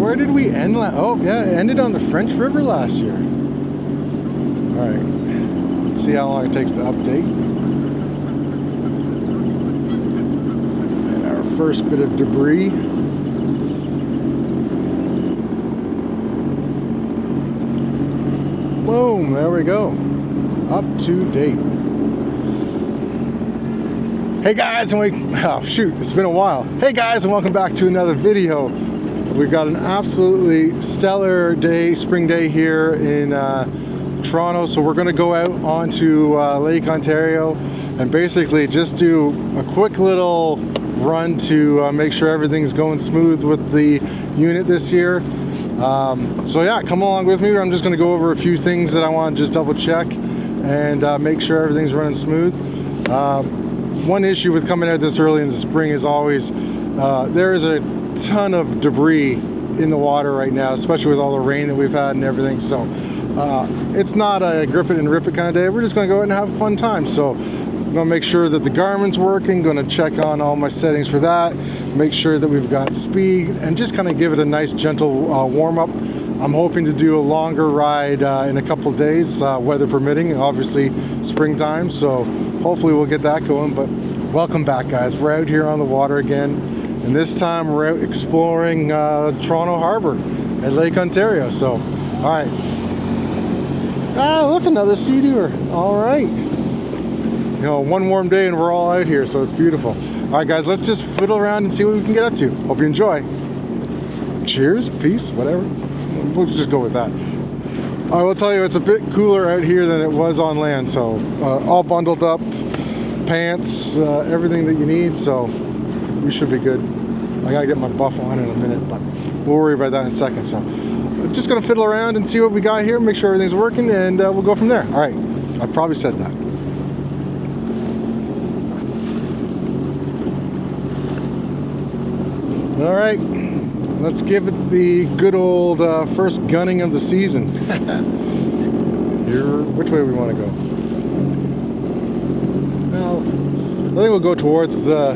where did we end? Oh, yeah, it ended on the French River last year. All right, let's see how long it takes to update. And our first bit of debris. Boom, there we go. Up to date. Hey guys, oh shoot, it's been a while. Hey guys, and welcome back to another video. We've got an absolutely stellar day, spring day here in Toronto. So we're gonna go out onto Lake Ontario and basically just do a quick little run to make sure everything's going smooth with the unit this year. So yeah, come along with me. I'm just gonna go over a few things that I want to just double check and make sure everything's running smooth. One issue with coming out this early in the spring is always there is a ton of debris in the water right now, especially with all the rain that we've had and everything. So it's not a grip it and rip it kind of day. We're just going to go out and have a fun time. So I'm going to make sure that the Garmin's working, going to check on all my settings for that, make sure that we've got speed, and just kind of give it a nice gentle warm-up. I'm hoping to do a longer ride in a couple days, weather permitting, obviously springtime, so hopefully we'll get that going. But welcome back, guys. We're out here on the water again, and this time we're out exploring Toronto Harbour at Lake Ontario. So, all right. Ah, look, another SeaDoo. All right. You know, one warm day and we're all out here, so it's beautiful. All right, guys, let's just fiddle around and see what we can get up to. Hope you enjoy. Cheers, peace, whatever. We'll just go with that. I will tell you, it's a bit cooler out here than it was on land, so all bundled up, pants, everything that you need, so we should be good. I gotta get my buff on in a minute, but we'll worry about that in a second. So I'm just gonna fiddle around and see what we got here, make sure everything's working, and we'll go from there. All right, I probably said that. All right. Let's give it the good old first gunning of the season. Here, which way we want to go? Well, I think we'll go towards the. I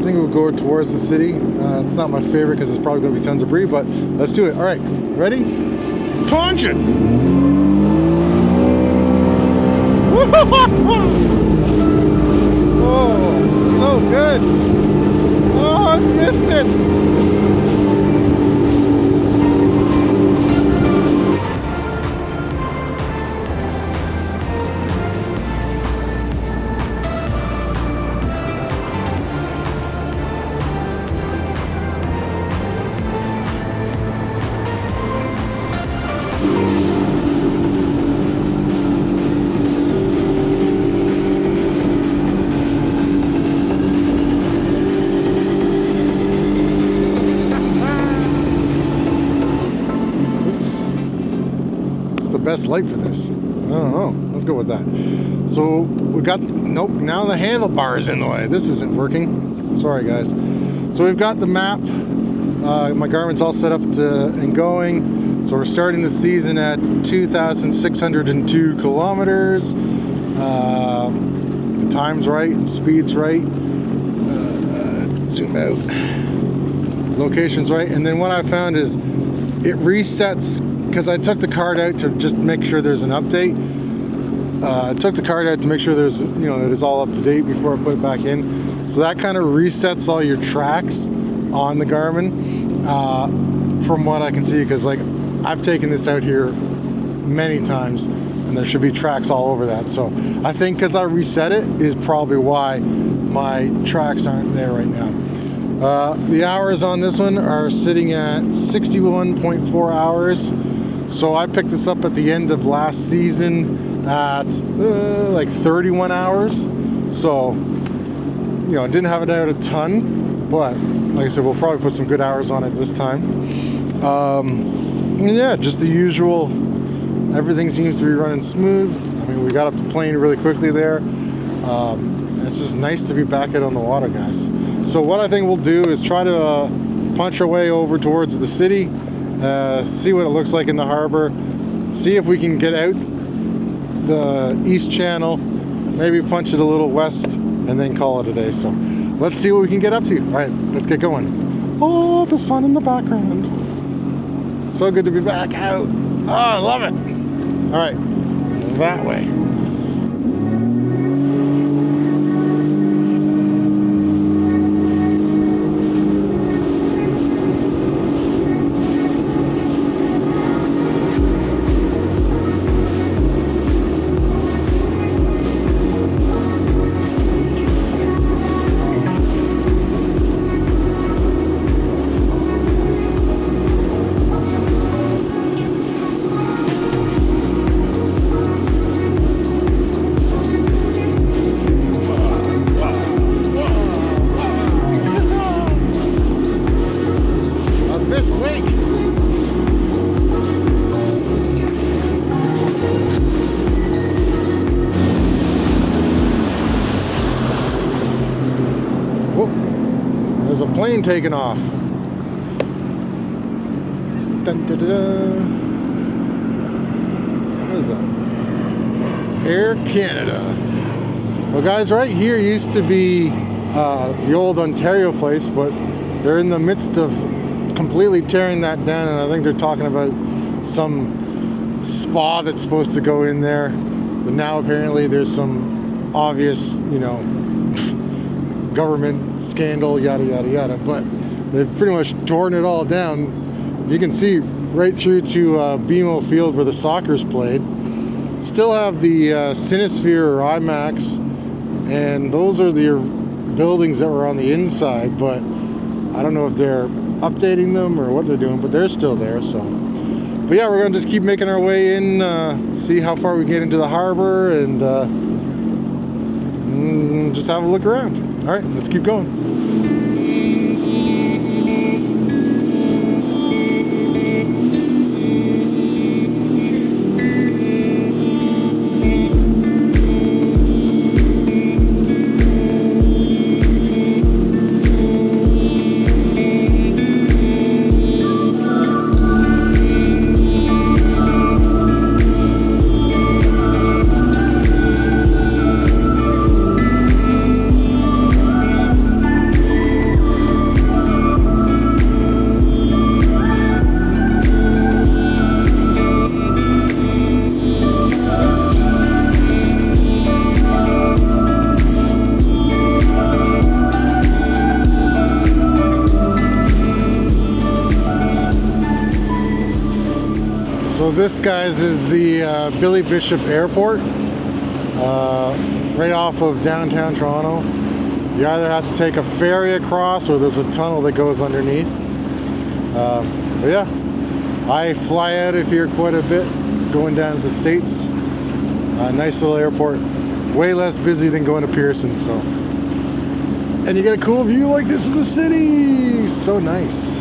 think we'll go towards the city. It's not my favorite because it's probably going to be tons of debris, but let's do it. All right, ready? Punch it! Oh, so good! Oh, I missed it! Best light for this. I don't know. Let's go with that. So we got, nope, now the handlebar is in the way. This isn't working. Sorry, guys. So we've got the map. My Garmin's all set up and going. So we're starting the season at 2,602 kilometers. The time's right, the speed's right. Zoom out. Location's right. And then what I found is it resets. Because I took the card out to just make sure there's an update. I took the card out to make sure there's, that it's all up to date before I put it back in. So that kind of resets all your tracks on the Garmin, from what I can see. Because like I've taken this out here many times, and there should be tracks all over that. So I think because I reset it is probably why my tracks aren't there right now. The hours on this one are sitting at 61.4 hours. So I picked this up at the end of last season at like 31 hours. So, didn't have it out a ton, but like I said, we'll probably put some good hours on it this time. And yeah, just the usual. Everything seems to be running smooth. I mean, we got up to plane really quickly there. It's just nice to be back out on the water, guys. So what I think we'll do is try to punch our way over towards the city, see what it looks like in the harbor, see if we can get out the east channel, maybe punch it a little west, and then call it a day. So let's see what we can get up to. All right, let's get going. Oh, the sun in the background. So good to be back out. Oh, I love it. All right, that way. There's a plane taking off. Dun, dun, dun, dun. What is that? Air Canada. Well, guys, right here used to be the old Ontario place, but they're in the midst of completely tearing that down, and I think they're talking about some spa that's supposed to go in there. But now apparently there's some obvious, you know, government scandal, yada yada yada, but they've pretty much torn it all down. You can see right through to BMO Field where the soccer's played. Still have the Cinesphere or IMAX, and those are the buildings that were on the inside, but I don't know if they're updating them or what they're doing, but they're still there. So, but yeah, we're gonna just keep making our way in, see how far we get into the harbor, and just have a look around. All right, let's keep going. So this, guys, is the Billy Bishop Airport, right off of downtown Toronto. You either have to take a ferry across, or there's a tunnel that goes underneath. But yeah, I fly out of here quite a bit, going down to the States. Nice little airport, way less busy than going to Pearson. So, and you get a cool view like this of the city. So nice.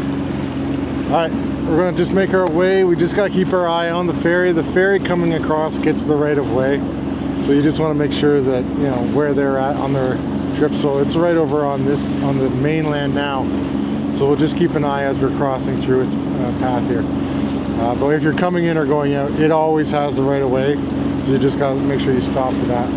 All right. We're going to just make our way. We just got to keep our eye on the ferry. The ferry coming across gets the right of way. So you just want to make sure that, you know, where they're at on their trip. So it's right over on the mainland now. So we'll just keep an eye as we're crossing through its path here. But if you're coming in or going out, it always has the right of way. So you just got to make sure you stop for that.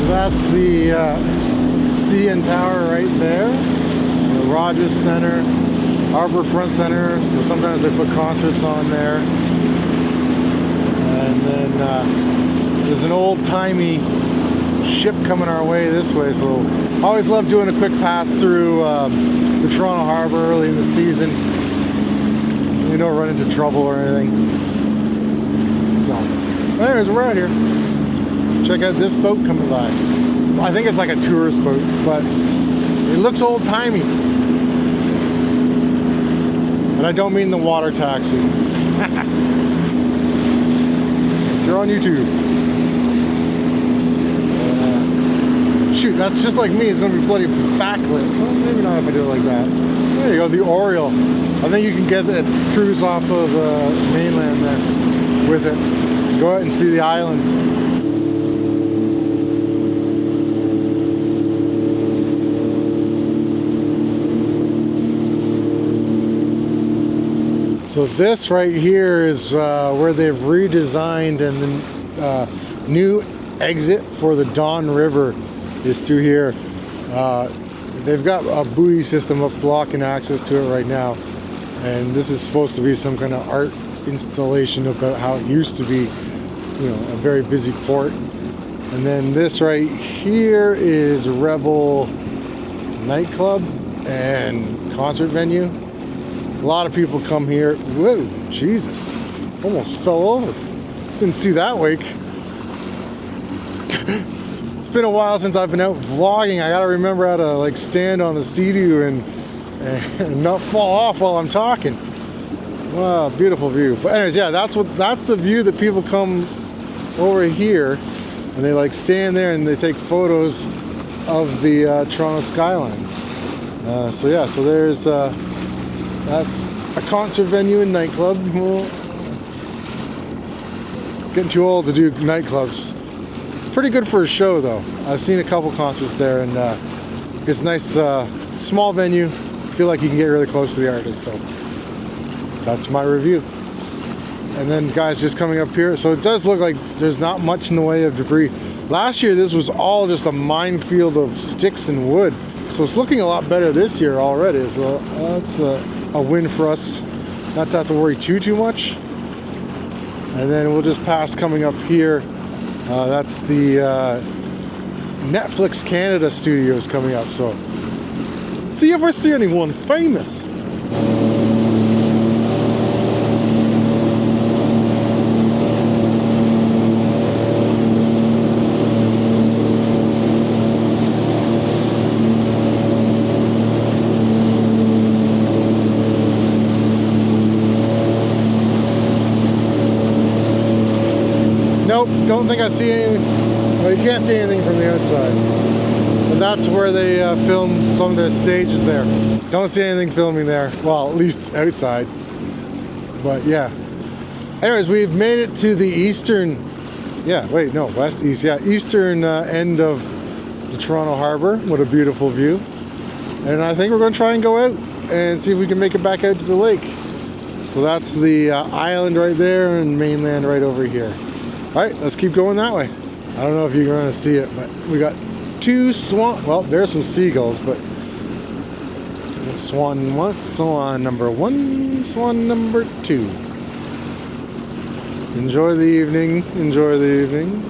That's the CN Tower right there, the Rogers Center, Harbour Front Center. So sometimes they put concerts on there. And then there's an old-timey ship coming our way this way. So I always love doing a quick pass through the Toronto Harbour early in the season. You don't run into trouble or anything. So anyways, we're out here. Check out this boat coming by. I think it's like a tourist boat, but it looks old-timey. And I don't mean the water taxi. You're on YouTube. Shoot, that's just like me. It's going to be bloody backlit. Well, maybe not if I do it like that. There you go, the Oriole. I think you can get that cruise off of mainland there with it. Go out and see the islands. So this right here is where they've redesigned, and the new exit for the Don River is through here. They've got a buoy system up blocking access to it right now, and this is supposed to be some kind of art installation about how it used to be, you know, a very busy port. And then this right here is Rebel nightclub and concert venue. A lot of people come here. Whoa, Jesus, almost fell over. Didn't see that wake. It's been a while since I've been out vlogging. I gotta remember how to like stand on the SeaDoo and not fall off while I'm talking. Wow, beautiful view. But anyways, yeah, that's the view that people come over here, and they like stand there and they take photos of the Toronto skyline. So yeah, so there's that's a concert venue and nightclub. Well, getting too old to do nightclubs. Pretty good for a show though. I've seen a couple concerts there, and it's nice, small venue. Feel like you can get really close to the artist. So that's my review. And then guys, just coming up here, so it does look like there's not much in the way of debris. Last year this was all just a minefield of sticks and wood, so it's looking a lot better this year already. So that's a win for us, not to have to worry too much. And then we'll just pass coming up here. That's the Netflix Canada studios coming up, so see if I see anyone famous. Nope, don't think I see anything. Well, you can't see anything from the outside. And that's where they film some of their stages there. Don't see anything filming there. Well, at least outside. But yeah. Anyways, we've made it to the eastern, west, east, eastern end of the Toronto Harbour. What a beautiful view. And I think we're going to try and go out and see if we can make it back out to the lake. So that's the island right there and mainland right over here. All right, let's keep going that way. I don't know if you're going to see it, but we got two swan. Well, there's some seagulls, but swan one, swan number one, swan number two. Enjoy the evening. Enjoy the evening.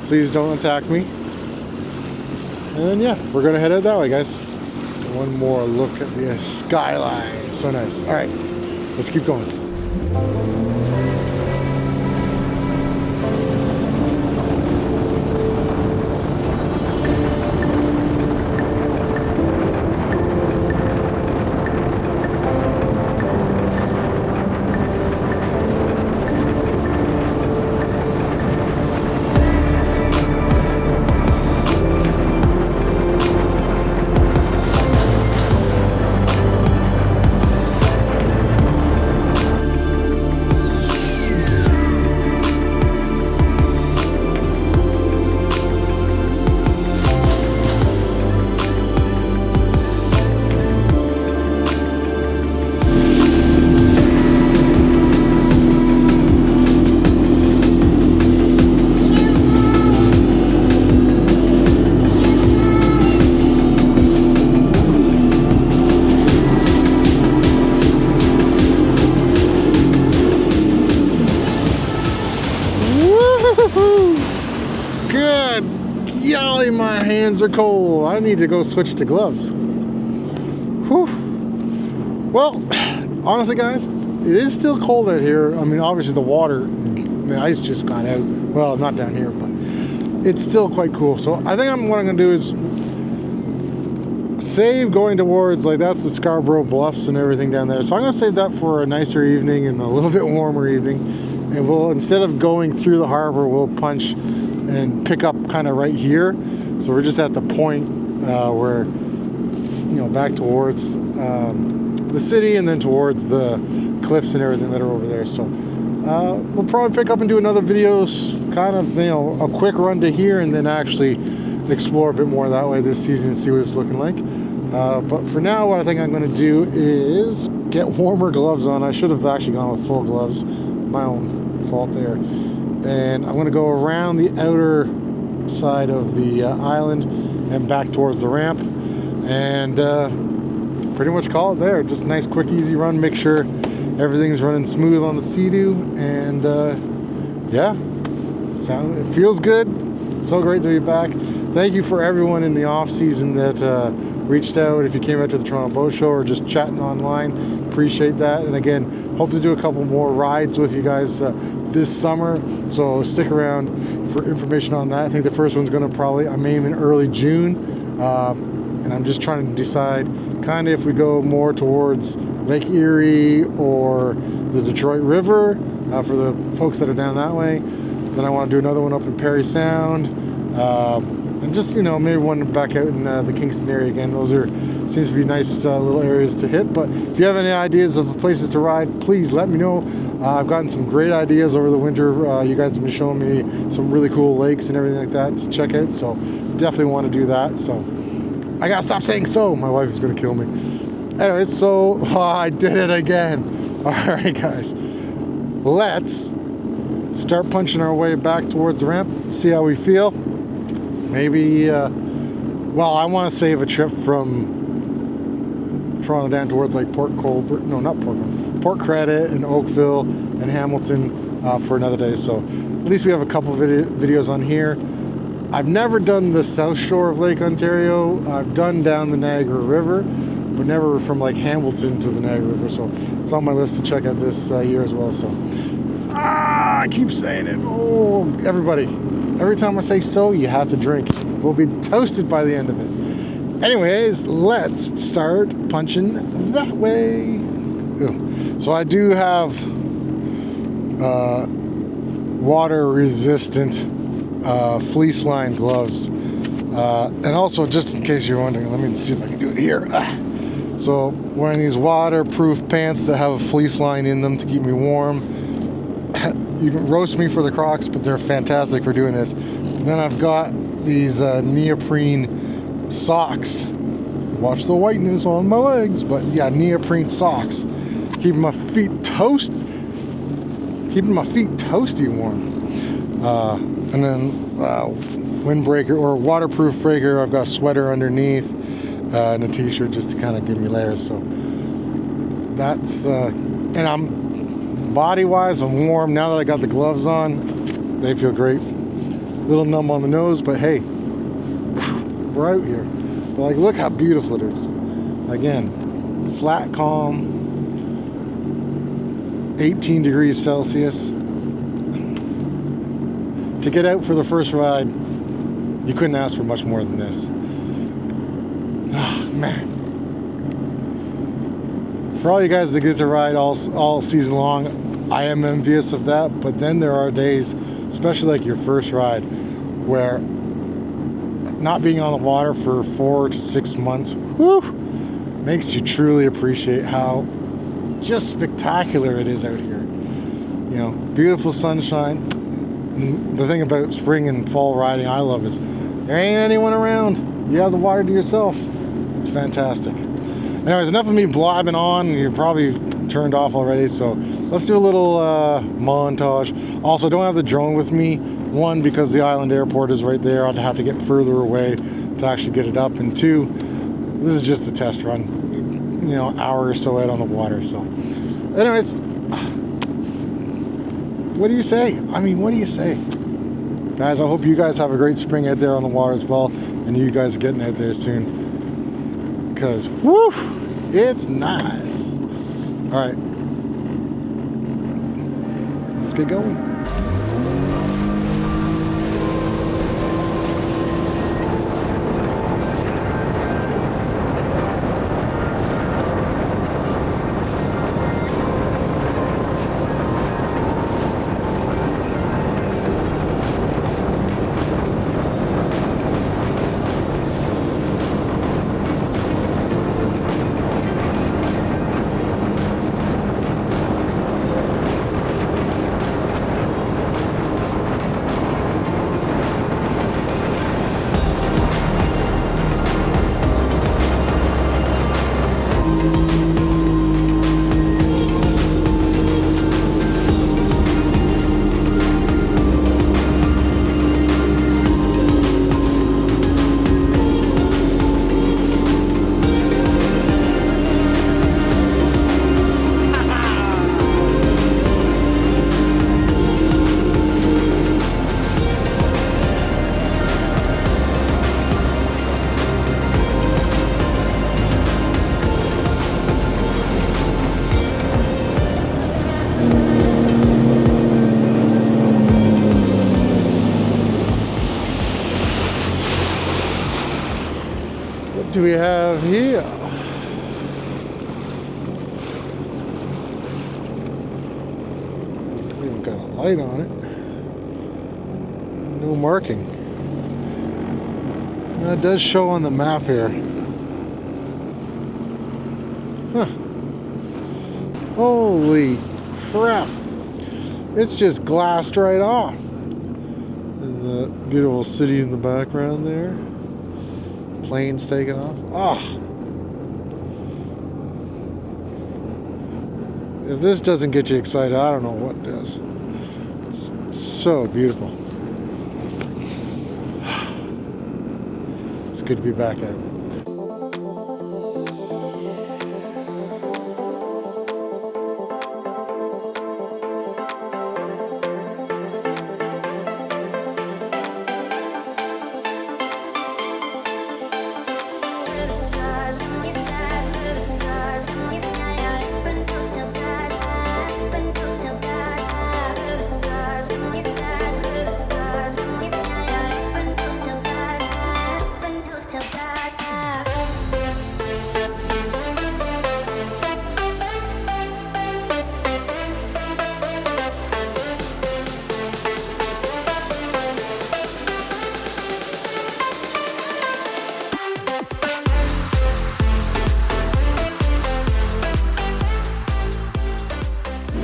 Please don't attack me. And yeah, we're going to head out that way, guys. One more look at the skyline. So nice. All right, let's keep going. Good golly, my hands are cold. I need to go switch to gloves. Whew. Well, honestly guys, it is still cold out here. I mean, obviously the ice just got out. Well, not down here, but it's still quite cool. So I think what I'm gonna do is save going towards, like, that's the Scarborough Bluffs and everything down there. So I'm gonna save that for a nicer evening and a little bit warmer evening. And we'll, instead of going through the harbor, we'll punch and pick up kind of right here. So we're just at the point where, you know, back towards the city and then towards the cliffs and everything that are over there. So we'll probably pick up and do another video, kind of, you know, a quick run to here and then actually explore a bit more that way this season and see what it's looking like. But for now, what I think I'm going to do is get warmer gloves on. I should have actually gone with full gloves. My own fault there. And I'm going to go around the outer side of the island and back towards the ramp. And pretty much call it there. Just a nice, quick, easy run. Make sure everything's running smooth on the SeaDoo. And yeah, it feels good. It's so great to be back. Thank you for everyone in the off season that reached out. If you came out to the Toronto Boat Show or just chatting online, appreciate that. And again, hope to do a couple more rides with you guys this summer. So stick around for information on that. I think the first one's going to probably, I'm aiming early June. And I'm just trying to decide kind of if we go more towards Lake Erie or the Detroit River for the folks that are down that way. Then I want to do another one up in Perry Sound. And just, you know, maybe one back out in the Kingston area again. Those seems to be nice little areas to hit. But if you have any ideas of places to ride, please let me know. I've gotten some great ideas over the winter. You guys have been showing me some really cool lakes and everything like that to check out. So definitely want to do that. So I gotta stop saying so. My wife is gonna kill me. Anyways, so I did it again. All right, guys. Let's start punching our way back towards the ramp. See how we feel. Maybe, well, I want to save a trip from Toronto down towards like Port Colborne, no, not Port Credit and Oakville and Hamilton for another day. So at least we have a couple videos on here. I've never done the south shore of Lake Ontario. I've done down the Niagara River, but never from like Hamilton to the Niagara River. So it's on my list to check out this year as well. So I keep saying it. Oh, everybody. Every time I say so, you have to drink. We'll be toasted by the end of it. Anyways, let's start punching that way. Ew. So I do have water-resistant fleece line gloves. And also, just in case you're wondering, let me see if I can do it here. So wearing these waterproof pants that have a fleece line in them to keep me warm. You can roast me for the Crocs, but they're fantastic for doing this. And then I've got these neoprene socks. Watch the whiteness on my legs, but yeah, neoprene socks, keeping my feet toasty warm. And then windbreaker or waterproof breaker. I've got a sweater underneath and a t-shirt just to kind of give me layers. So that's and I'm. Body-wise, I'm warm. Now that I got the gloves on, they feel great. A little numb on the nose, but hey, we're out here. But like, look how beautiful it is. Again, flat, calm, 18 degrees Celsius. To get out for the first ride, you couldn't ask for much more than this. Oh, man. For all you guys that get to ride all season long, I am envious of that, but then there are days, especially like your first ride, where not being on the water for 4 to 6 months, whew, makes you truly appreciate how just spectacular it is out here. You know, beautiful sunshine. And the thing about spring and fall riding I love is there ain't anyone around. You have the water to yourself. It's fantastic. Anyways, enough of me blabbing on. You're probably turned off already, so let's do a little montage. Also, don't have the drone with me. One, because the island airport is right there. I'd have to get further away to actually get it up. And two, this is just a test run. You know, an hour or so out on the water. So, anyways, what do you say? I mean, what do you say? Guys, I hope you guys have a great spring out there on the water as well. And you guys are getting out there soon. Because, whoo, it's nice. All right. Let's get going. What do we have here? It's even got a light on it. No marking. It does show on the map here. Huh. Holy crap. It's just glassed right off. And the beautiful city in the background there. Planes taking off. Oh. If this doesn't get you excited, I don't know what does. It's so beautiful. It's good to be back out.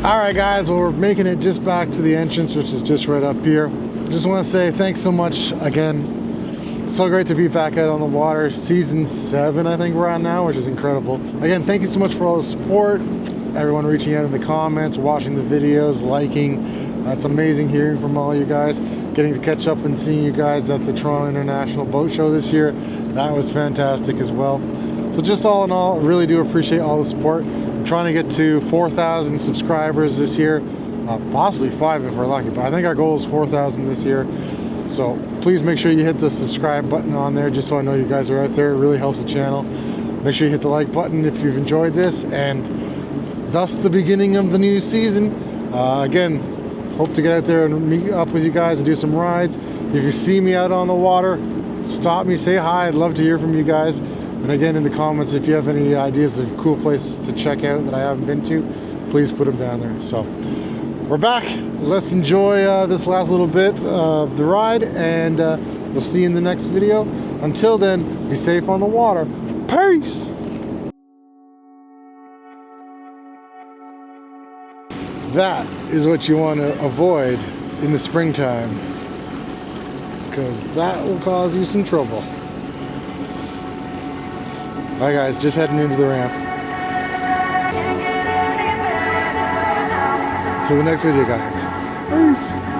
Alright guys, well we're making it just back to the entrance, which is just right up here. Just want to say thanks so much again. So great to be back out on the water. Season 7 I think we're on now, which is incredible. Again, thank you so much for all the support. Everyone reaching out in the comments, watching the videos, liking. It's amazing hearing from all you guys. Getting to catch up and seeing you guys at the Toronto International Boat Show this year. That was fantastic as well. So just all in all, I really do appreciate all the support. I'm trying to get to 4,000 subscribers this year, possibly 5 if we're lucky, but I think our goal is 4,000 this year. So please make sure you hit the subscribe button on there just so I know you guys are out there. It really helps the channel. Make sure you hit the like button if you've enjoyed this, and thus the beginning of the new season. Again, hope to get out there and meet up with you guys and do some rides. If you see me out on the water, stop me, say hi. I'd love to hear from you guys. And again, in the comments, if you have any ideas of cool places to check out that I haven't been to, please put them down there. So we're back. Let's enjoy this last little bit of the ride, and we'll see you in the next video. Until then, be safe on the water. Peace! That is what you want to avoid in the springtime, because that will cause you some trouble. Alright guys, just heading into the ramp. Till the next video guys. Peace!